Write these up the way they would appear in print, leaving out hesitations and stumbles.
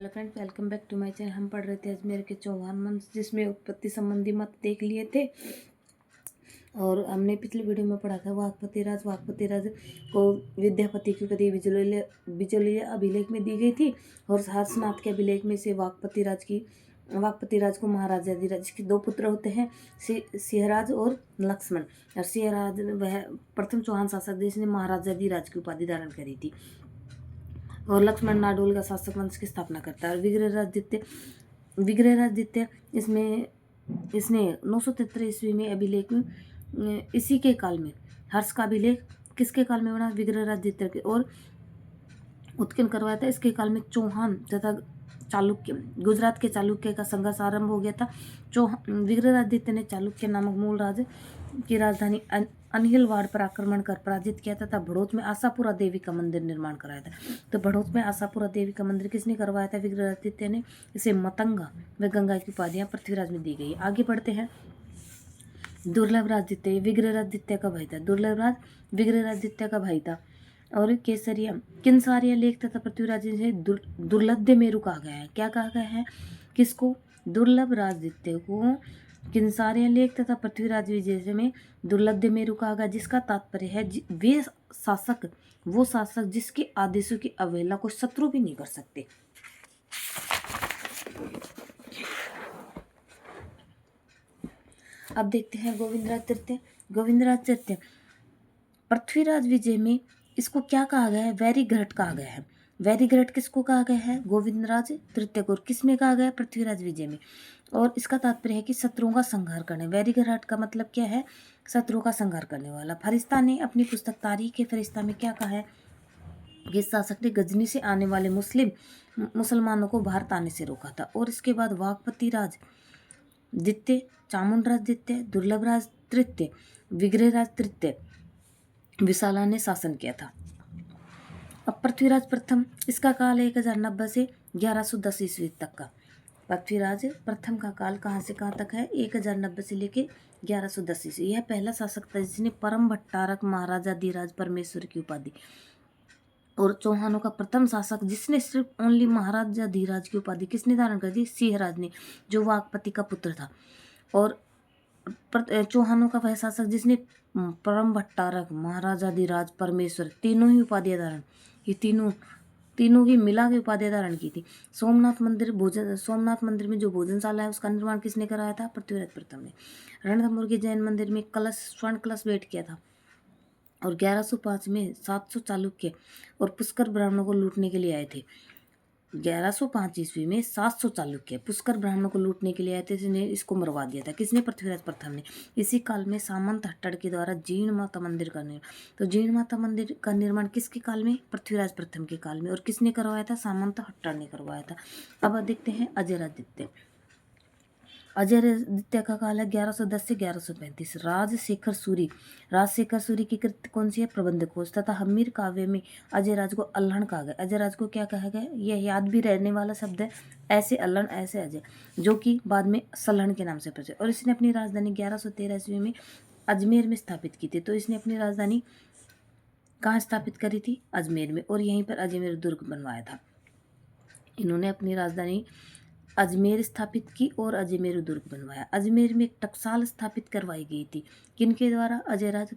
Hello friend, welcome back to my channel. हम पढ़ रहे थे अजमेर के चौहान वंश, जिसमें उत्पत्ति संबंधी मत देख लिए थे। और हमने पिछले वीडियो में पढ़ा था वाकपति राज को विद्यापति की उपाधि बिजोलिया अभिलेख में दी गई थी। और हर्षनाथ के अभिलेख में से वाकपति राज को महाराजाधिराज के दो पुत्र होते हैं, सिंहराज और लक्ष्मण। और सिंहराज वह प्रथम चौहान शासक जिसने महाराजाधिराज की उपाधि धारण करी थी। और लक्ष्मण नाडोल का शासक वंश की स्थापना करता है। और विग्रहराज द्वितीय इसने 973 ईस्वी में अभिलेख इसी के काल में हर्ष का अभिलेख किसके काल में बना? विग्रहराज द्वितीय के। और उत्कीर्ण करवाया था। इसके काल में चौहान तथा चालुक्य, गुजरात के चालुक्य का संघर्ष आरंभ हो गया था। विग्रहराज द्वितीय ने चालुक्य नामक मूल राज्य की राजधानी अनहिलवाड़ पर आक्रमण कर पराजित किया था तथा भड़ोत में आशापुरा देवी का मंदिर निर्माण कराया था। तो भड़ोत में आशापुरा देवी का मंदिर किसने करवाया था? विग्रहराज द्वितीय ने। इसे मतंगा व गंगा की उपाधियां पृथ्वीराज में दी गई। आगे बढ़ते हैं। दुर्लभराज द्वितीय विग्रहराज द्वितीय का भाई था। दुर्लभराज विग्रहराज द्वितीय का भाई था। और किंसारिया लेख तथा पृथ्वीराज से दुर्लभ मेरु कहा गया है। क्या कहा गया है? किसको? दुर्लभराज द्वितीय को किंसारिया लेख तथा पृथ्वीराज विजय में दुर्लभ मेरु कहा गया, जिसका तात्पर्य है वो शासक जिसके आदेशों की अवहेलना को शत्रु भी नहीं कर सकते। अब देखते हैं गोविंदराज तृतीय पृथ्वीराज विजय में इसको क्या कहा गया है? वैरीग्रहट कहा गया है। वैरीग्रहट किसको कहा गया है? गोविंदराज तृतीय को। किस में कहा गया? पृथ्वीराज विजय में। और इसका तात्पर्य है कि शत्रुओं का संहार करने। वैरीग्रहट का मतलब क्या है? शत्रुओं का संहार करने वाला। फरिश्ता ने अपनी पुस्तक तारीख ए फरिश्ता में क्या कहा है? कि शासक ने गजनी से आने वाले मुसलमानों को भारत आने से रोका था। और इसके बाद वाकपति राज द्वितीय, चामुंडराज द्वितीय, दुर्लभराज तृतीय, विग्रहराज तृतीय, विशाला ने शासन किया था। अब पृथ्वीराज प्रथम, इसका काल 1090 से 1110 ईस्वी तक का। पृथ्वीराज प्रथम का काल कहाँ से कहाँ तक है? 1090 से लेके 1110 ईस्वी। यह पहला शासक था जिसने परम भट्टारक महाराजाधिराज परमेश्वर की उपाधि। और चौहानों का प्रथम शासक जिसने सिर्फ ओनली महाराजाधिराज की उपाधि किसने धारण कर दी? सिंहराज ने, जो वाकपति का पुत्र था। और चौहानों का वह शासक जिसने परम भट्टारक महाराजाधिराज परमेश्वर तीनों ही उपाधियां धारण, ये तीनों की मिला के उपाधियां धारण की थी। सोमनाथ मंदिर में जो भोजनशाला है उसका निर्माण किसने कराया था? पृथ्वीराज प्रथम ने। रणथंभौर के जैन मंदिर में स्वर्ण कलश भेंट किया था। और 1105 में 700 चालुक्य और पुष्कर ब्राह्मणों को लूटने के लिए आए थे। 1105 ईस्वी में 700 चालुक्य पुष्कर ब्राह्मणों को लूटने के लिए आए थे, जिन्हें इसको मरवा दिया था। किसने? पृथ्वीराज प्रथम ने। इसी काल में सामंत हट्टड़ के द्वारा जीर्ण माता मंदिर का निर्माण। तो जीर्ण माता मंदिर का निर्माण किसके काल में? पृथ्वीराज प्रथम के काल में। और किसने करवाया था? सामंत हट्टड़ ने करवाया था। अब देखते हैं अजयराज द्वितीय का काल है 1110 से 1135। राजशेखर सूरी की कृति कौन सी है? प्रबंध खोज। तथा हम्मीर काव्य में अजयराज को अल्हण कहा गया। अजयराज को क्या कहा गया? यह याद भी रहने वाला शब्द है। ऐसे अल्हण ऐसे अजय, जो कि बाद में सल्हण के नाम से प्रसिद्ध। और इसने अपनी राजधानी 1113 ईस्वी में अजमेर में स्थापित की थी। तो इसने अपनी राजधानी कहाँ स्थापित करी थी? अजमेर में। और यहीं पर अजमेर दुर्ग बनवाया था। इन्होंने अपनी राजधानी अजमेर स्थापित की और अजमेर दुर्ग बनवाया। अजमेर में एक टकसाल स्थापित करवाई गई थी। किनके द्वारा? अजयराज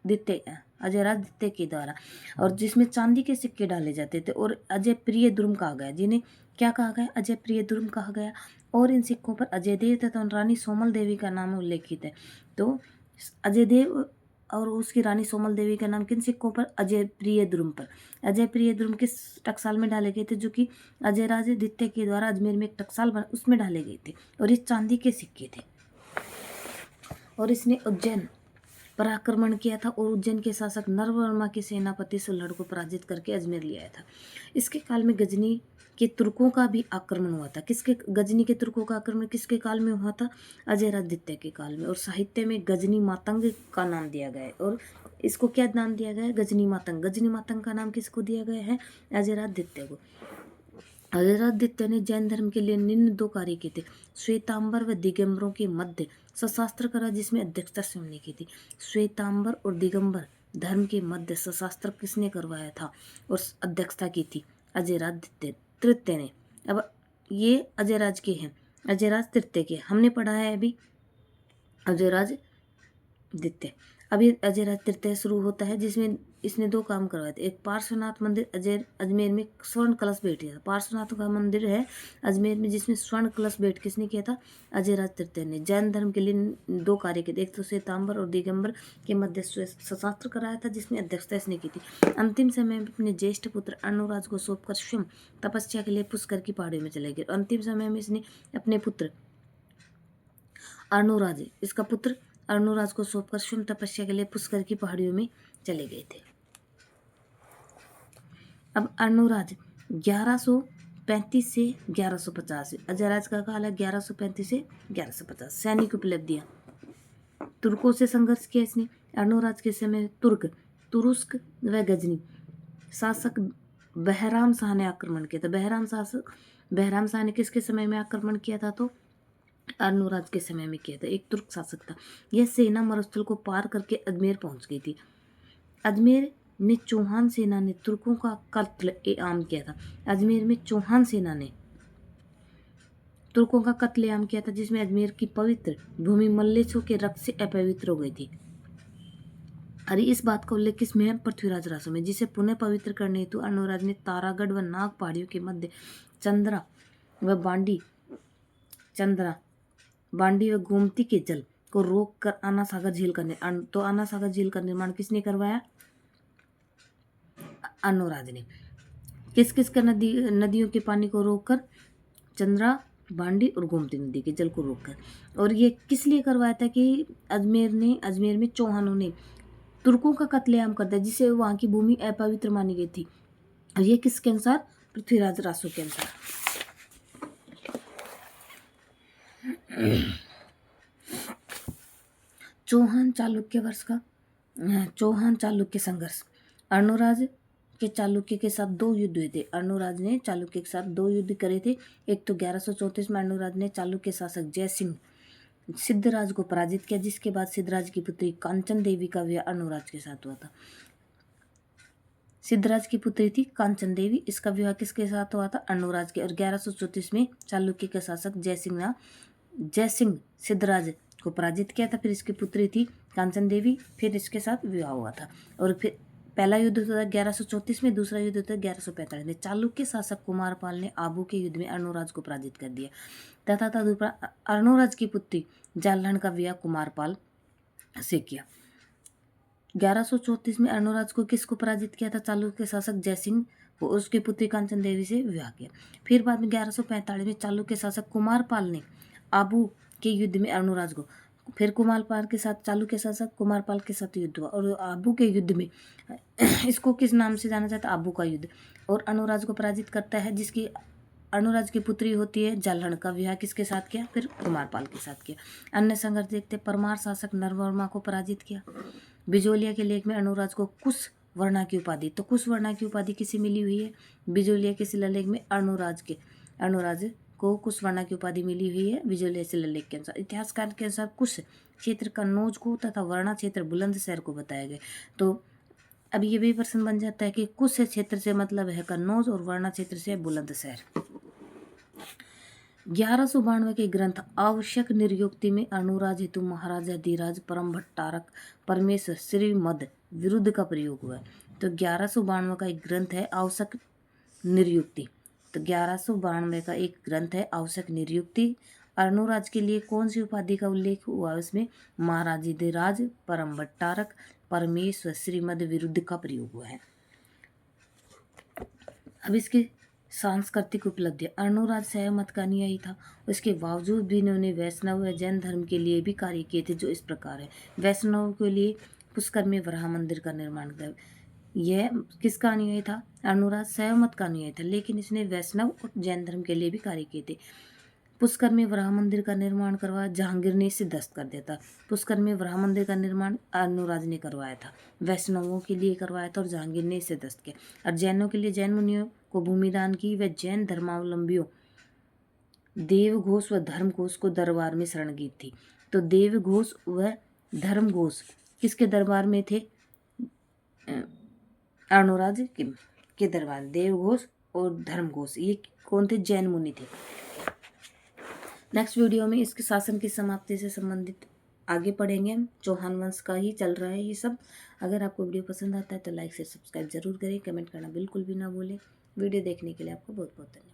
द्वितीय के द्वारा। और जिसमें चांदी के सिक्के डाले जाते थे। और अजय प्रिय दुर्ग कहा गया, जिन्हें क्या कहा गया? अजय प्रिय दुर्ग कहा गया। और इन सिक्कों पर अजय देव तथा रानी सोमल देवी का नाम उल्लेखित है। तो अजय देव और उसकी रानी सोमल देवी का नाम किन सिक्कों पर? अजय प्रिय दुर्ग किस टकसाल में डाले गए थे? जो कि अजयराज द्वितीय के द्वारा अजमेर में एक टकसाल बना, उसमें डाले गए थे। और ये चांदी के सिक्के थे। और इसने उज्जैन पर आक्रमण किया था और उज्जैन के शासक नरवर्मा के सेनापति सुल्हड़ को पराजित करके अजमेर ले आया था। इसके काल में गजनी के तुर्कों का भी आक्रमण हुआ था। गजनी के तुर्कों का आक्रमण किसके काल में हुआ था? अजयराज द्वितीय के काल में। और साहित्य में गजनी मातंग का नाम दिया गया है। और इसको क्या नाम दिया गया है? गजनी मातंग का नाम किसको दिया गया है? अजयराज द्वितीय को। अजयराज द्वितीय ने जैन धर्म के लिए निम्न 2 कार्य किए थे। श्वेतांबर व दिगंबरों के मध्य सशास्त्र करा, जिसमें अध्यक्षता स्वयं ने की थी। श्वेतांबर और दिगंबर धर्म के मध्य सशास्त्र किसने करवाया था और अध्यक्षता की थी? अजयराज तृतीय ने। अब ये अजयराज के हैं, अजयराज तृतीय के हमने पढ़ा है अभी अजयराज द्वितीय। अभी अजयराज तृतीय शुरू होता है जिसमें इसने दो काम करवाए थे। एक पार्श्वनाथ मंदिर अजमेर में स्वर्ण कलश भेंट किया था। पार्श्वनाथ का मंदिर है अजमेर में जिसमें स्वर्ण कलश भेंट किसने किया था? अजयराज तृतीय ने। जैन धर्म के लिए दो कार्य किए थे, एक तो श्वेतांबर और दिगंबर के मध्य शस्त्र कराया था जिसमें अध्यक्षता इसने की थी। अंतिम समय में अपने ज्येष्ठ पुत्र अर्णोराज को सौंपकर स्वयं तपस्या के लिए पुष्कर की पहाड़ियों में चले गए। अंतिम समय में इसने अपने पुत्र अर्णोराज, इसका पुत्र अर्णोराज को सौंपकर स्वयं तपस्या के लिए पुष्कर की पहाड़ियों में चले गए थे। अब अर्णोराज 1135 से 1150, अजयराज का काल है 1135 से 1150। सैनिक उपलब्धियां, तुर्कों से संघर्ष किया इसने। अर्णोराज के समय तुरुस्क व गजनी शासक बहराम शाह ने आक्रमण किया था। बहराम शाह ने किसके समय में आक्रमण किया था? तो अर्णोराज के समय में किया था। एक तुर्क शासक था। यह सेना मरुस्थल को पार करके अजमेर पहुंच गई थी। अजमेर में चौहान सेना ने तुर्कों का कत्लेआम किया था। अजमेर में चौहान सेना ने तुर्कों का कत्लेआम किया था जिसमें अजमेर की पवित्र भूमि मल्लेशों के रक्त से अपवित्र हो गई थी। अरे इस बात का उल्लेख किसमें है? पृथ्वीराज रासो में, जिसे पुनः पवित्र करने हेतु अर्णोराज ने तारागढ़ व नाग पहाड़ियों के मध्य चंद्रा व बांडी व गोमती के जल को रोक कर आना सागर झील का निर्माण किसने करवाया? अर्णोराज ने। किस किस का नदियों के पानी को रोककर? चंद्रा, बांडी और गोमती नदी के जल को रोककर। और ये किस लिए करवाया था? कि अजमेर में चौहानों ने तुर्कों का कत्लेआम कर दिया जिससे वहां की भूमि अपवित्र मानी गई थी। और ये किसके अनुसार? पृथ्वीराज रासो के अनुसार। चौहान चालुक्य संघर्ष। अर्णोराज के चालुक्य के साथ दो युद्ध हुए थे। अर्णोराज ने चालुक्य के साथ दो युद्ध करे थे। एक तो 1134 में अर्णोराज ने चालुक्य शासक जयसिंह सिद्धराज को पराजित किया, जिसके बाद सिद्धराज की पुत्री कांचन देवी का विवाह अर्णोराज के साथ हुआ था। सिद्धराज की पुत्री थी कांचन देवी, इसका विवाह किसके साथ हुआ था? अर्णोराज के। और 1134 में चालुक्य के शासक जयसिंह सिद्धराज को पराजित किया था। फिर इसकी पुत्री थी कांचन देवी, फिर इसके साथ विवाह हुआ था। और फिर पहला युद्ध होता था 1134 में, दूसरा युद्ध होता है 1145 में। चालुक्य शासक कुमारपाल ने आबू के युद्ध में अर्णोराज को पराजित कर दिया तथा तदुपरांत अर्णोराज की पुत्री जालहन का विवाह कुमारपाल से किया। 1134 में अर्णोराज को किसको पराजित किया था? चालुक्य शासक जयसिंह को, उसकी पुत्री कांचन देवी से विवाह किया। फिर बाद में 1145 में चालुक्य शासक कुमारपाल ने आबू के युद्ध में अर्णोराज को, फिर कुमारपाल के साथ चालुक्य शासक कुमारपाल के साथ युद्ध हुआ और आबू के युद्ध में इसको किस नाम से जाना जाता है? आबू का युद्ध। और अर्णोराज को पराजित करता है जिसकी अर्णोराज की पुत्री होती है जालहन का विवाह किसके साथ किया? फिर कुमारपाल के साथ किया। अन्य संघर्ष देखते, परमार शासक नरवर्मा को पराजित किया। बिजोलिया के लेख में अर्णोराज को कुश वर्णा की उपाधि, तो कुश वर्णा की उपाधि किसे मिली हुई है? बिजोलिया के शिलालेख में अर्णोराज को कुश वर्णा की उपाधि मिली हुई है बिजोलिया शिलालेख के अनुसार। इतिहासकार के अनुसार कुश क्षेत्र कन्नौज को तथा वर्णा क्षेत्र बुलंदशहर को बताया गया। तो अब ये भी प्रश्न बन जाता है कि कुश क्षेत्र से मतलब है कन्नौज और वर्णा क्षेत्र से बुलंदशहर। 1192 के ग्रंथ आवश्यक निरुक्ति में अर्णोराज हेतु महाराजा धीराज परम भट्टारक परमेश्वर श्रीमद विरुद्ध का प्रयोग हुआ है। तो 1192 का एक ग्रंथ है आवश्यक निरुक्ति। तो 1192 का एक ग्रंथ है आवश्यक निरुक्ति। अर्णोराज के लिए कौन सी उपाधि का उल्लेख हुआ? उसमें महाराजा धीराज परम भट्टारक परमेश्वर श्रीमद विरुद्ध का प्रयोग हुआ है। अब इसके सांस्कृतिक उपलब्धि। अर्णोराज शैव मत का अनुयायी था, उसके बावजूद भी इन्होंने वैष्णव व जैन धर्म के लिए भी कार्य किए थे जो इस प्रकार है। वैष्णव के लिए पुष्कर में वराह मंदिर का निर्माण किया। यह किसका अनुयायी था? अर्णोराज शैव मत का अनुयायी था, लेकिन इसने वैष्णव और जैन धर्म के लिए भी कार्य किए थे। पुष्कर में वराह मंदिर का निर्माण करवाया जहांगीर ने सिद्धस्त कर दिया था। पुष्कर में वराह मंदिर का निर्माण अर्णोराज ने करवाया था, वैष्णवों के लिए करवाया था और जहांगीर ने सिद्धस्त किया। और जैनों के लिए जैन मुनियों को भूमिदान की व जैन धर्मावलंबियों देवघोष व धर्मघोष को दरबार में शरण की थी। तो देवघोष व धर्मघोष किसके दरबार में थे? अर्णोराज के दरबार। देवघोष और धर्मघोष, ये कौन थे? जैन मुनि थे। नेक्स्ट वीडियो में इसके शासन की समाप्ति से संबंधित आगे पढ़ेंगे हम। चौहान वंश का ही चल रहा है ये सब। अगर आपको वीडियो पसंद आता है तो लाइक से सब्सक्राइब जरूर करें, कमेंट करना बिल्कुल भी ना भूलें। वीडियो देखने के लिए आपको बहुत बहुत धन्यवाद।